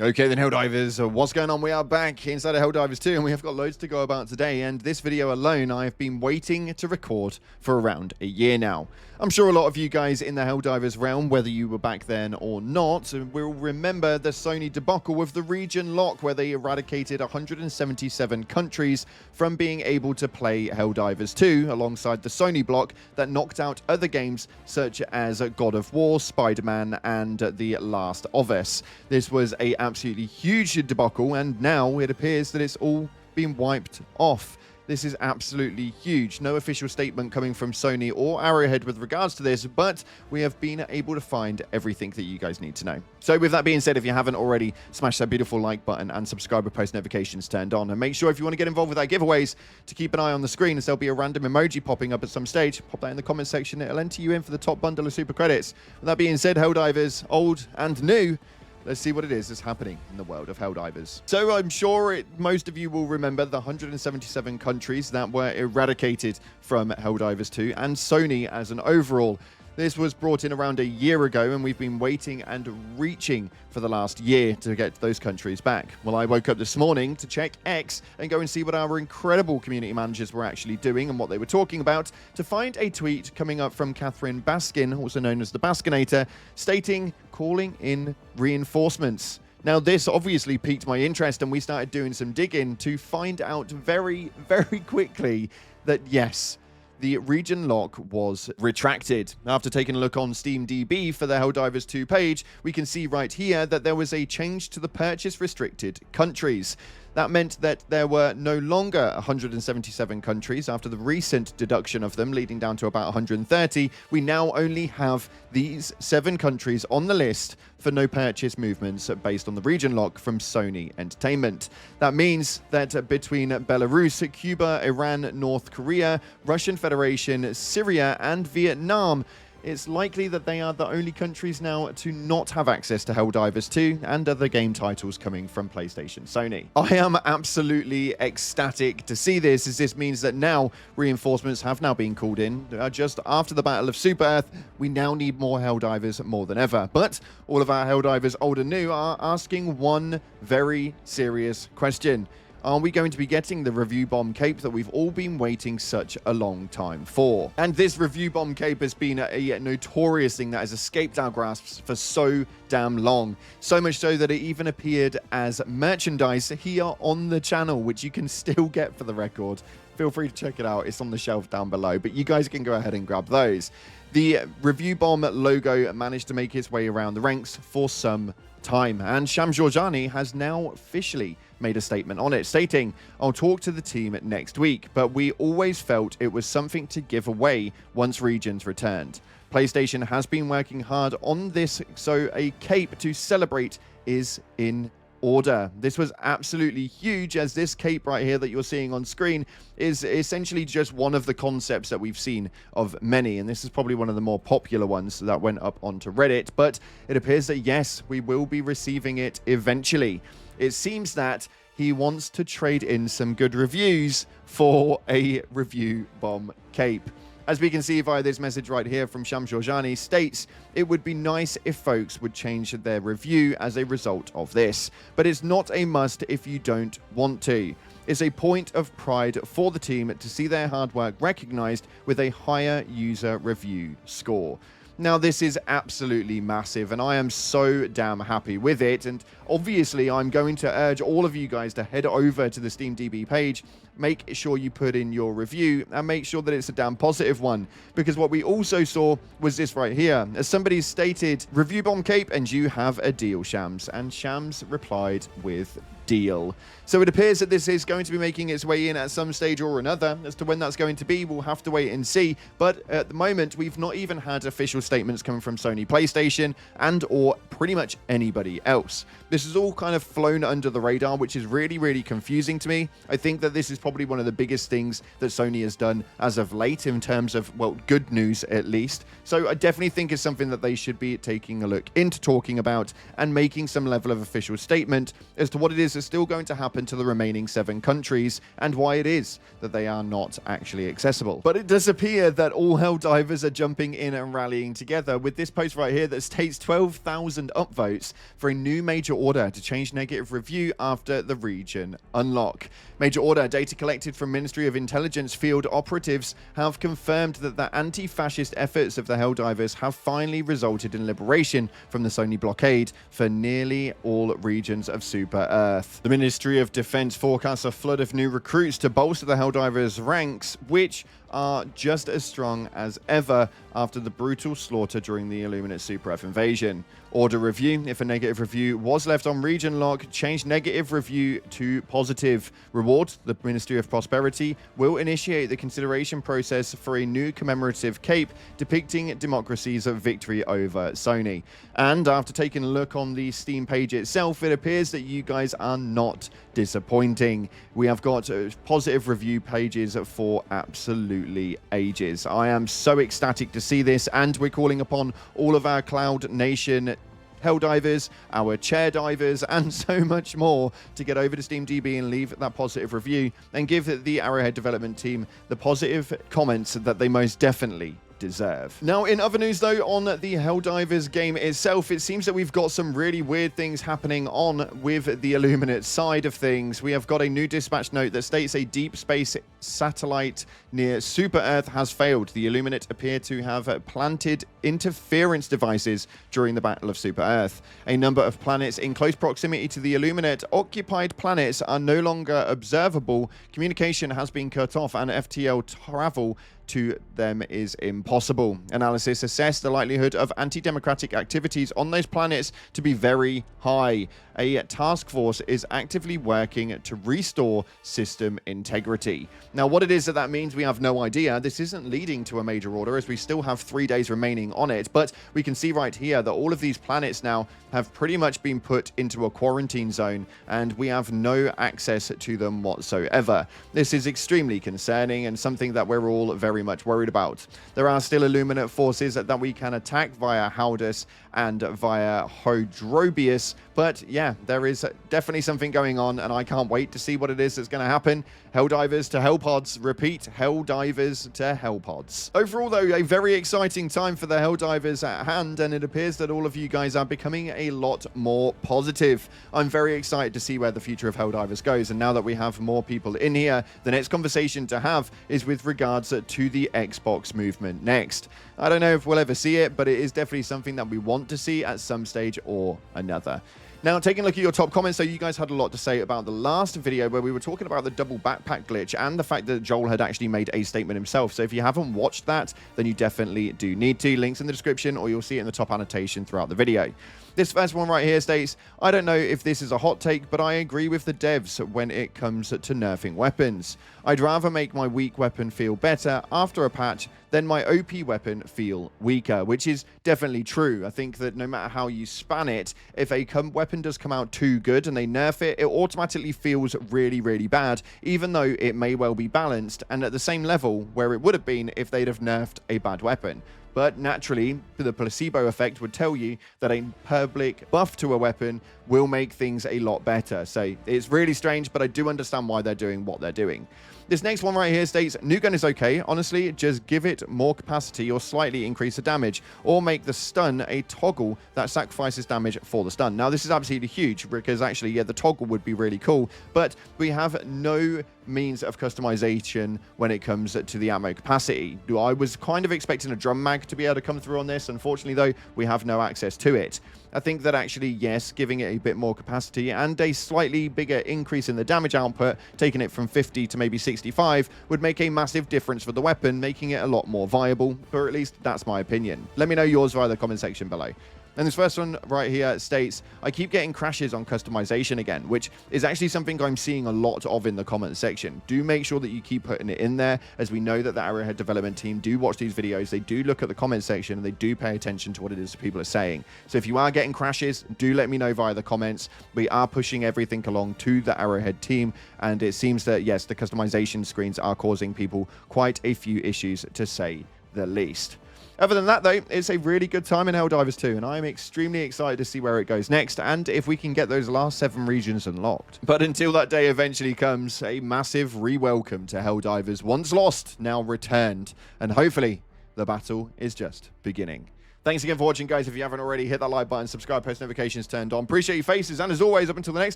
Okay then, Helldivers, what's going on? We are back inside of Helldivers 2 and we have got loads to go about today, and this video alone I've been waiting to record for around a year now. I'm sure a lot of you guys in the Helldivers realm, whether you were back then or not, will remember the Sony debacle with the region lock, where they eradicated 177 countries from being able to play Helldivers 2 alongside the Sony block that knocked out other games such as God of War, Spider-Man and The Last of Us. This was a absolutely huge debacle, and now it appears that it's all been wiped off. This is absolutely huge. No official statement coming from Sony or Arrowhead with regards to this, but we have been able to find everything that you guys need to know. So with that being said, if you haven't already, smash that beautiful like button and subscribe with post notifications turned on. And make sure if you want to get involved with our giveaways to keep an eye on the screen, as there'll be a random emoji popping up at some stage. Pop that in the comment section. It'll enter you in for the top bundle of super credits. With that being said, Helldivers, old and new, let's see what it is that's happening in the world of Helldivers. So I'm sure most of you will remember the 177 countries that were eradicated from Helldivers 2 and Sony as an overall. This was brought in around a year ago, and we've been waiting and reaching for the last year to get those countries back. Well, I woke up this morning to check X and go and see what our incredible community managers were actually doing and what they were talking about, to find a tweet coming up from Catherine Baskin, also known as the Baskinator, stating, calling in reinforcements. Now, this obviously piqued my interest, and we started doing some digging to find out very, very quickly that yes, the region lock was retracted. After taking a look on SteamDB for the Helldivers 2 page, we can see right here that there was a change to the purchase restricted countries. That meant that there were no longer 177 countries after the recent deduction of them, leading down to about 130. We now only have these 7 countries on the list for no purchase movements based on the region lock from Sony Entertainment. That means that between Belarus, Cuba, Iran, North Korea, Russian Federation, Syria and Vietnam, it's likely that they are the only countries now to not have access to Helldivers 2 and other game titles coming from PlayStation Sony. I am absolutely ecstatic to see this, as this means that now reinforcements have now been called in. Just after the Battle of Super Earth, we now need more Helldivers more than ever. But all of our Helldivers, old and new, are asking one very serious question. Are we going to be getting the review bomb cape that we've all been waiting such a long time for? And this review bomb cape has been a notorious thing that has escaped our grasps for so damn long. So much so that it even appeared as merchandise here on the channel, which you can still get for the record. Feel free to check it out. It's on the shelf down below, but you guys can go ahead and grab those. The review bomb logo managed to make its way around the ranks for some time, and Shams Georgiani has now officially made a statement on it, stating, "I'll talk to the team next week, but we always felt it was something to give away once Regions returned. PlayStation has been working hard on this, so a cape to celebrate is in order." This was absolutely huge, as this cape right here that you're seeing on screen is essentially just one of the concepts that we've seen of many, and this is probably one of the more popular ones that went up onto Reddit. But it appears that yes, we will be receiving it eventually. It seems that he wants to trade in some good reviews for a review bomb cape. As we can see via this message right here from Shams Georgiani, states, "It would be nice if folks would change their review as a result of this, but it's not a must if you don't want to. It's a point of pride for the team to see their hard work recognized with a higher user review score." Now, this is absolutely massive, and I am so damn happy with it. And obviously, I'm going to urge all of you guys to head over to the SteamDB page, make sure you put in your review, and make sure that it's a damn positive one. Because what we also saw was this right here. As somebody stated, "Review bomb cape and you have a deal, Shams." And Shams replied with deal. So it appears that this is going to be making its way in at some stage or another. As to when that's going to be, we'll have to wait and see. But at the moment, we've not even had official statements coming from Sony PlayStation and or pretty much anybody else. This is all kind of flown under the radar, which is really, really confusing to me. I think that this is probably one of the biggest things that Sony has done as of late in terms of, well, good news at least. So I definitely think it's something that they should be taking a look into talking about and making some level of official statement as to what it is are still going to happen to the remaining 7 countries and why it is that they are not actually accessible. But it does appear that all Helldivers are jumping in and rallying together with this post right here that states 12,000 upvotes for a new major order to change negative review after the region unlock. Major order data collected from Ministry of Intelligence field operatives have confirmed that the anti-fascist efforts of the Helldivers have finally resulted in liberation from the Sony blockade for nearly all regions of Super Earth. The Ministry of Defense forecasts a flood of new recruits to bolster the Helldivers' ranks, which are just as strong as ever after the brutal slaughter during the Illuminate Super Earth invasion. Order review: if a negative review was left on region lock, change negative review to positive. Reward: the Ministry of Prosperity will initiate the consideration process for a new commemorative cape depicting democracy's victory over Sony. And after taking a look on the Steam page itself, it appears that you guys are not disappointing. We have got positive review pages for absolutely ages. I am so ecstatic to see this, and we're calling upon all of our Cloud Nation Helldivers, our chair divers, and so much more to get over to SteamDB and leave that positive review and give the Arrowhead development team the positive comments that they most definitely deserve. Now, in other news though, on the Helldivers game itself, it seems that we've got some really weird things happening on with the Illuminate side of things. We have got a new dispatch note that states a deep space satellite near Super Earth has failed. The Illuminate appear to have planted interference devices during the Battle of Super Earth. A number of planets in close proximity to the Illuminate occupied planets are no longer observable. Communication has been cut off and FTL travel to them is impossible. Analysis assessed the likelihood of anti-democratic activities on those planets to be very high. A task force is actively working to restore system integrity. Now, what it is that means, we have no idea. This isn't leading to a major order, as we still have 3 days remaining on it, but we can see right here that all of these planets now have pretty much been put into a quarantine zone, and we have no access to them whatsoever. This is extremely concerning and something that we're all very much worried about. There are still Illuminate forces that we can attack via Haldus and via Hodrobius, but yeah, there is definitely something going on, and I can't wait to see what it is that's going to happen. Helldivers to Hellpods. Repeat, Helldivers to Hellpods. Overall, though, a very exciting time for the Helldivers at hand, and it appears that all of you guys are becoming a lot more positive. I'm very excited to see where the future of Helldivers goes, and now that we have more people in here, the next conversation to have is with regards to the Xbox movement next. I don't know if we'll ever see it, but it is definitely something that we want to see at some stage or another. Now, taking a look at your top comments, so you guys had a lot to say about the last video where we were talking about the double backpack glitch and the fact that Joel had actually made a statement himself. So if you haven't watched that, then you definitely do need to. Links in the description, or you'll see it in the top annotation throughout the video. This first one right here states, I don't know if this is a hot take, but I agree with the devs when it comes to nerfing weapons. I'd rather make my weak weapon feel better after a patch than my OP weapon feel weaker, which is definitely true. I think that no matter how you span it, if a weapon does come out too good and they nerf it, it automatically feels really, really bad, even though it may well be balanced and at the same level where it would have been if they'd have nerfed a bad weapon. But naturally, the placebo effect would tell you that a public buff to a weapon will make things a lot better. So it's really strange, but I do understand why they're doing what they're doing. This next one right here states, new gun is okay. Honestly, just give it more capacity or slightly increase the damage, or make the stun a toggle that sacrifices damage for the stun. Now, this is absolutely huge because actually, yeah, the toggle would be really cool, but we have no means of customization when it comes to the ammo capacity. I was kind of expecting a drum mag to be able to come through on this. Unfortunately, though, we have no access to it. I think that actually, yes, giving it a bit more capacity and a slightly bigger increase in the damage output, taking it from 50 to maybe 65, would make a massive difference for the weapon, making it a lot more viable, or at least that's my opinion. Let me know yours via the comment section below. And this first one right here states, I keep getting crashes on customization again, which is actually something I'm seeing a lot of in the comment section. Do make sure that you keep putting it in there, as we know that the Arrowhead development team do watch these videos, they do look at the comment section, and they do pay attention to what it is people are saying. So if you are getting crashes, do let me know via the comments. We are pushing everything along to the Arrowhead team, and it seems that, yes, the customization screens are causing people quite a few issues, to say the least. Other than that, though, it's a really good time in Helldivers 2, and I'm extremely excited to see where it goes next, and if we can get those last 7 regions unlocked. But until that day eventually comes, a massive re-welcome to Helldivers. Once lost, now returned, and hopefully the battle is just beginning. Thanks again for watching, guys. If you haven't already, hit that like button, subscribe, post notifications turned on. Appreciate your faces, and as always, up until the next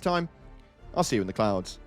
time, I'll see you in the clouds.